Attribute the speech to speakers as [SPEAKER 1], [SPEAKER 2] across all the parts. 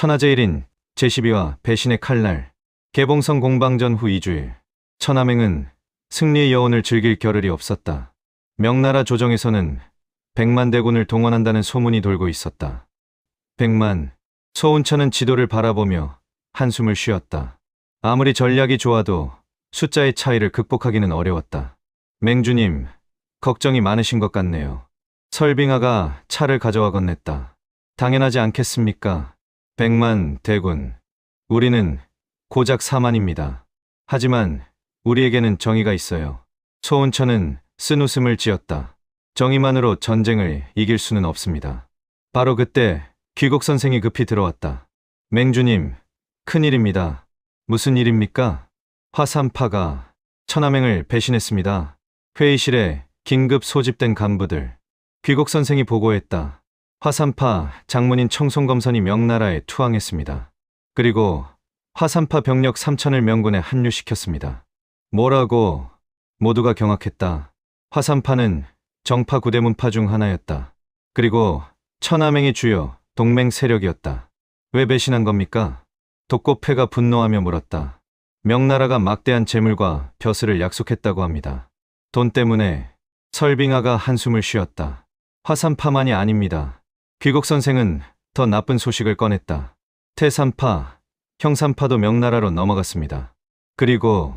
[SPEAKER 1] 천하제 1인 제12화 배신의 칼날. 개봉선 공방전 후 2주일. 천하맹은 승리의 여운을 즐길 겨를이 없었다. 명나라 조정에서는 100만 대군을 동원한다는 소문이 돌고 있었다. 100만. 소운천은 지도를 바라보며 한숨을 쉬었다. 아무리 전략이 좋아도 숫자의 차이를 극복하기는 어려웠다. 맹주님, 걱정이 많으신 것 같네요. 설빙하가 차를 가져와 건넸다. 당연하지 않겠습니까? 100만 대군. 우리는 고작 4만입니다. 하지만 우리에게는 정의가 있어요. 소운천은 쓴웃음을 지었다. 정의만으로 전쟁을 이길 수는 없습니다. 바로 그때 귀국 선생이 급히 들어왔다. 맹주님, 큰일입니다. 무슨 일입니까? 화산파가 천하맹을 배신했습니다. 회의실에 긴급 소집된 간부들. 귀국 선생이 보고했다. 화산파 장문인 청송검선이 명나라에 투항했습니다. 그리고 화산파 병력 3천을 명군에 합류시켰습니다. 뭐라고? 모두가 경악했다. 화산파는 정파 9대문파 중 하나였다. 그리고 천하맹의 주요 동맹 세력이었다. 왜 배신한 겁니까? 독고패가 분노하며 물었다. 명나라가 막대한 재물과 벼슬을 약속했다고 합니다. 돈 때문에. 설빙하가 한숨을 쉬었다. 화산파만이 아닙니다. 귀국 선생은 더 나쁜 소식을 꺼냈다. 태산파, 형산파도 명나라로 넘어갔습니다. 그리고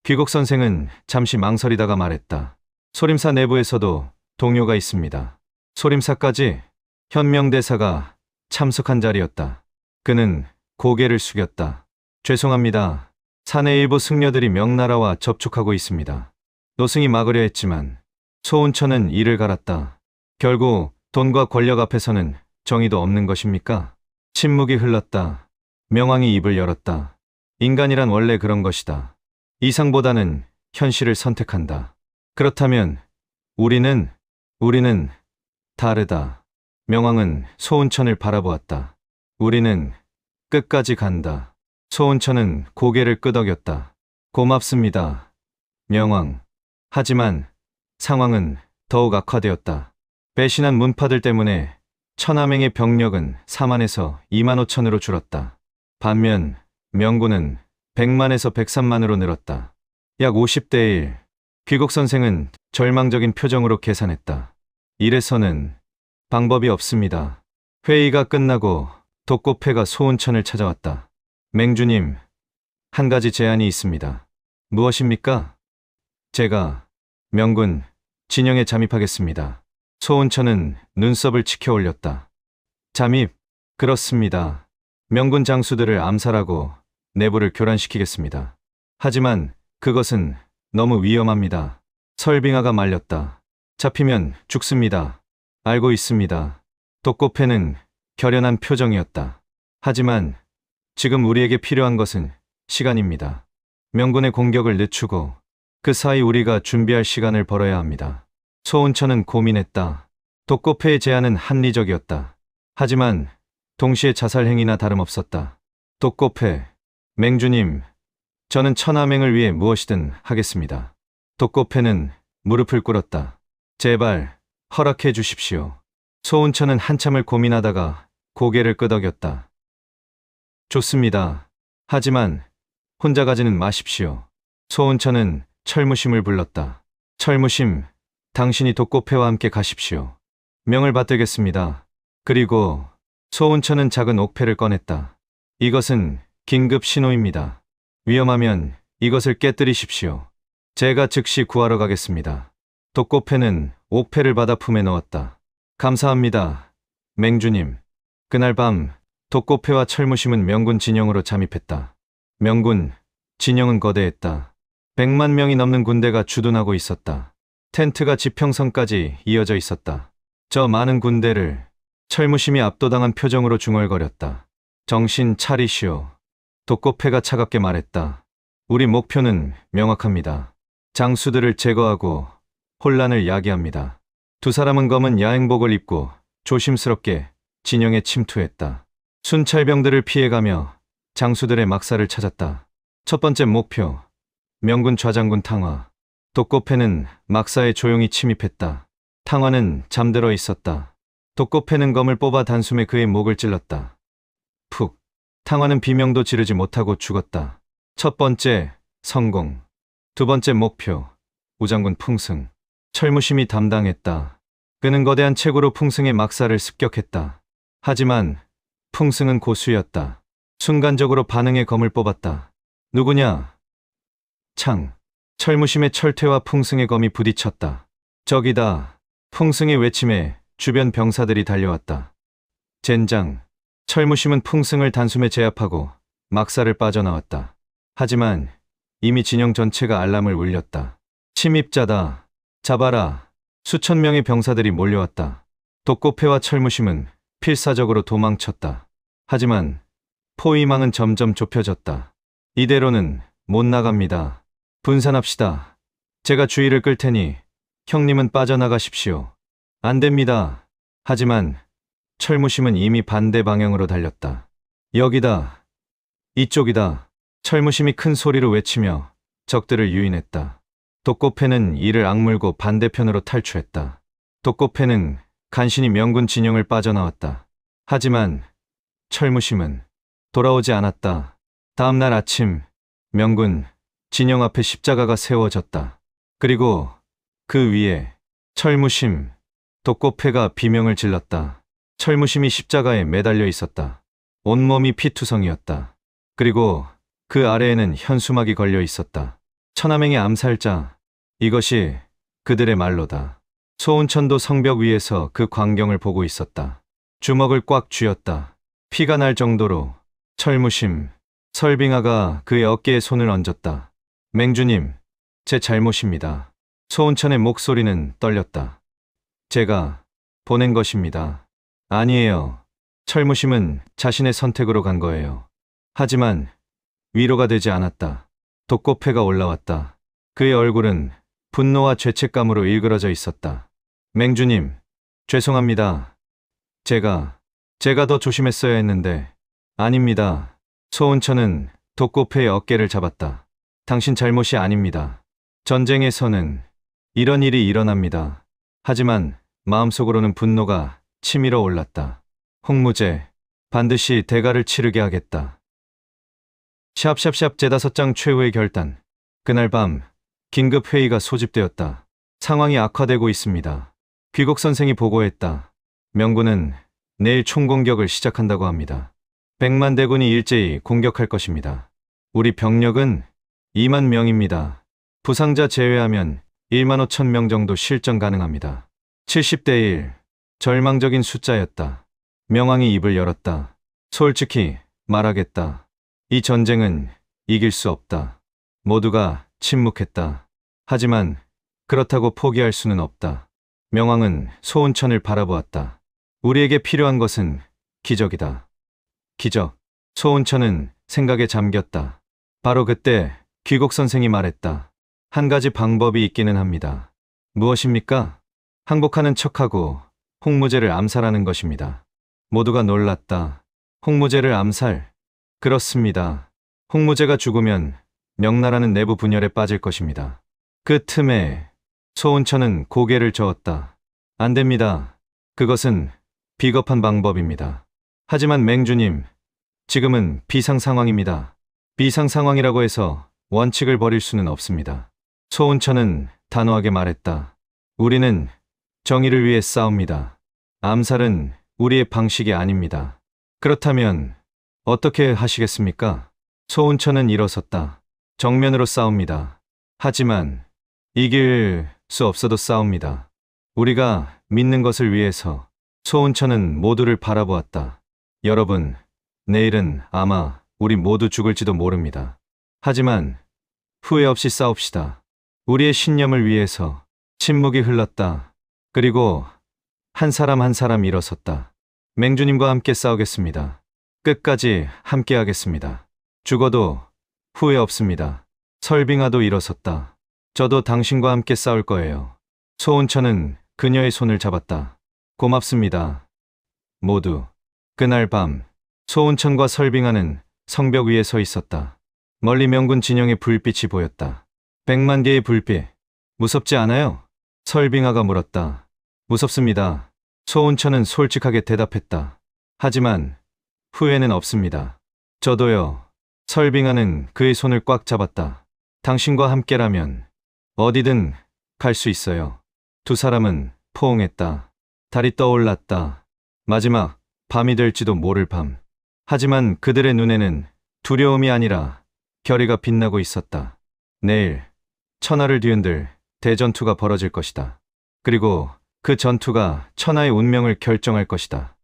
[SPEAKER 1] 귀국 선생은 잠시 망설이다가 말했다. 소림사 내부에서도 동요가 있습니다. 소림사까지? 현명대사가 참석한 자리였다. 그는 고개를 숙였다. 죄송합니다. 사내 일부 승려들이 명나라와 접촉하고 있습니다. 노승이 막으려 했지만 소운천은 이를 갈았다. 결국 돈과 권력 앞에서는 정의도 없는 것입니까? 침묵이 흘렀다. 명왕이 입을 열었다. 인간이란 원래 그런 것이다. 이상보다는 현실을 선택한다. 그렇다면 우리는 다르다. 명왕은 소운천을 바라보았다. 우리는 끝까지 간다. 소운천은 고개를 끄덕였다. 고맙습니다, 명왕. 하지만 상황은 더욱 악화되었다. 배신한 문파들 때문에 천하맹의 병력은 4만에서 2만 5천으로 줄었다. 반면 명군은 100만에서 103만으로 늘었다. 약 50대 1. 귀국 선생은 절망적인 표정으로 계산했다. 이래서는 방법이 없습니다. 회의가 끝나고 독고패가 소운천을 찾아왔다. 맹주님, 한 가지 제안이 있습니다. 무엇입니까? 제가 명군 진영에 잠입하겠습니다. 소운천은 눈썹을 치켜 올렸다. 잠입? 그렇습니다. 명군 장수들을 암살하고 내부를 교란시키겠습니다. 하지만 그것은 너무 위험합니다. 설빙하가 말렸다. 잡히면 죽습니다. 알고 있습니다. 독고패는 결연한 표정이었다. 하지만 지금 우리에게 필요한 것은 시간입니다. 명군의 공격을 늦추고 그 사이 우리가 준비할 시간을 벌어야 합니다. 소운천은 고민했다. 독고패의 제안은 합리적이었다. 하지만 동시에 자살 행위나 다름없었다. 독고패, 맹주님, 저는 천하맹을 위해 무엇이든 하겠습니다. 독고패는 무릎을 꿇었다. 제발 허락해 주십시오. 소운천은 한참을 고민하다가 고개를 끄덕였다. 좋습니다. 하지만 혼자 가지는 마십시오. 소운천은 철무심을 불렀다. 철무심, 당신이 독고패와 함께 가십시오. 명을 받들겠습니다. 그리고 소운천은 작은 옥패를 꺼냈다. 이것은 긴급 신호입니다. 위험하면 이것을 깨뜨리십시오. 제가 즉시 구하러 가겠습니다. 독고패는 옥패를 받아 품에 넣었다. 감사합니다, 맹주님. 그날 밤 독고패와 철무심은 명군 진영으로 잠입했다. 명군 진영은 거대했다. 100만 명이 넘는 군대가 주둔하고 있었다. 텐트가 지평선까지 이어져 있었다. 저 많은 군대를 철무심이 압도당한 표정으로 중얼거렸다. 정신 차리시오. 독고패가 차갑게 말했다. 우리 목표는 명확합니다. 장수들을 제거하고 혼란을 야기합니다. 두 사람은 검은 야행복을 입고 조심스럽게 진영에 침투했다. 순찰병들을 피해가며 장수들의 막사를 찾았다. 첫 번째 목표, 명군 좌장군 탕화. 독고패는 막사에 조용히 침입했다. 탕화는 잠들어 있었다. 독고패는 검을 뽑아 단숨에 그의 목을 찔렀다. 푹. 탕화는 비명도 지르지 못하고 죽었다. 첫 번째, 성공. 두 번째 목표, 우장군 풍승. 철무심이 담당했다. 그는 거대한 체구로 풍승의 막사를 습격했다. 하지만 풍승은 고수였다. 순간적으로 반응의 검을 뽑았다. 누구냐? 창. 철무심의 철퇴와 풍승의 검이 부딪혔다. 적이다. 풍승의 외침에 주변 병사들이 달려왔다. 젠장. 철무심은 풍승을 단숨에 제압하고 막사를 빠져나왔다. 하지만 이미 진영 전체가 알람을 울렸다. 침입자다. 잡아라. 수천 명의 병사들이 몰려왔다. 독고패와 철무심은 필사적으로 도망쳤다. 하지만 포위망은 점점 좁혀졌다. 이대로는 못 나갑니다. 분산합시다. 제가 주의를 끌 테니 형님은 빠져나가십시오. 안 됩니다. 하지만 철무심은 이미 반대 방향으로 달렸다. 여기다. 이쪽이다. 철무심이 큰 소리로 외치며 적들을 유인했다. 독고패는 이를 악물고 반대편으로 탈출했다. 독고패는 간신히 명군 진영을 빠져나왔다. 하지만 철무심은 돌아오지 않았다. 다음 날 아침, 명군 진영 앞에 십자가가 세워졌다. 그리고 그 위에 철무심, 독고패가 비명을 질렀다. 철무심이 십자가에 매달려 있었다. 온몸이 피투성이었다. 그리고 그 아래에는 현수막이 걸려 있었다. 천하맹의 암살자. 이것이 그들의 말로다. 소운천도 성벽 위에서 그 광경을 보고 있었다. 주먹을 꽉 쥐었다. 피가 날 정도로. 철무심, 설빙하가 그의 어깨에 손을 얹었다. 맹주님, 제 잘못입니다. 소운천의 목소리는 떨렸다. 제가 보낸 것입니다. 아니에요. 철무심은 자신의 선택으로 간 거예요. 하지만 위로가 되지 않았다. 독고패가 올라왔다. 그의 얼굴은 분노와 죄책감으로 일그러져 있었다. 맹주님, 죄송합니다. 제가 더 조심했어야 했는데. 아닙니다. 소운천은 독고패의 어깨를 잡았다. 당신 잘못이 아닙니다. 전쟁에서는 이런 일이 일어납니다. 하지만 마음속으로는 분노가 치밀어 올랐다. 홍무제, 반드시 대가를 치르게 하겠다. 샵샵샵 제5장 최후의 결단. 그날 밤 긴급 회의가 소집되었다. 상황이 악화되고 있습니다. 귀국 선생이 보고했다. 명군은 내일 총공격을 시작한다고 합니다. 100만 대군이 일제히 공격할 것입니다. 우리 병력은 2만 명입니다. 부상자 제외하면 1만 5천 명 정도 실전 가능합니다. 70대 1. 절망적인 숫자였다. 명왕이 입을 열었다. 솔직히 말하겠다. 이 전쟁은 이길 수 없다. 모두가 침묵했다. 하지만 그렇다고 포기할 수는 없다. 명왕은 소운천을 바라보았다. 우리에게 필요한 것은 기적이다. 기적. 소운천은 생각에 잠겼다. 바로 그때 귀국 선생이 말했다. 한 가지 방법이 있기는 합니다. 무엇입니까? 항복하는 척하고 홍무제를 암살하는 것입니다. 모두가 놀랐다. 홍무제를 암살? 그렇습니다. 홍무제가 죽으면 명나라는 내부 분열에 빠질 것입니다. 그 틈에 소운천은 고개를 저었다. 안 됩니다. 그것은 비겁한 방법입니다. 하지만 맹주님, 지금은 비상 상황입니다. 비상 상황이라고 해서 원칙을 버릴 수는 없습니다. 소운천은 단호하게 말했다. 우리는 정의를 위해 싸웁니다. 암살은 우리의 방식이 아닙니다. 그렇다면 어떻게 하시겠습니까? 소운천은 일어섰다. 정면으로 싸웁니다. 하지만 이길 수 없어도 싸웁니다. 우리가 믿는 것을 위해서. 소운천은 모두를 바라보았다. 여러분, 내일은 아마 우리 모두 죽을지도 모릅니다. 하지만 후회 없이 싸웁시다. 우리의 신념을 위해서. 침묵이 흘렀다. 그리고 한 사람 한 사람 일어섰다. 맹주님과 함께 싸우겠습니다. 끝까지 함께 하겠습니다. 죽어도 후회 없습니다. 설빙아도 일어섰다. 저도 당신과 함께 싸울 거예요. 소운천은 그녀의 손을 잡았다. 고맙습니다. 모두. 그날 밤 소운천과 설빙아는 성벽 위에 서 있었다. 멀리 명군 진영의 불빛이 보였다. 100만 개의 불빛. 무섭지 않아요? 설빙아가 물었다. 무섭습니다. 소운천은 솔직하게 대답했다. 하지만 후회는 없습니다. 저도요. 설빙하는 그의 손을 꽉 잡았다. 당신과 함께라면 어디든 갈 수 있어요. 두 사람은 포옹했다. 달이 떠올랐다. 마지막 밤이 될지도 모를 밤. 하지만 그들의 눈에는 두려움이 아니라 결의가 빛나고 있었다. 내일 천하를 뒤흔들 대전투가 벌어질 것이다. 그리고 그 전투가 천하의 운명을 결정할 것이다.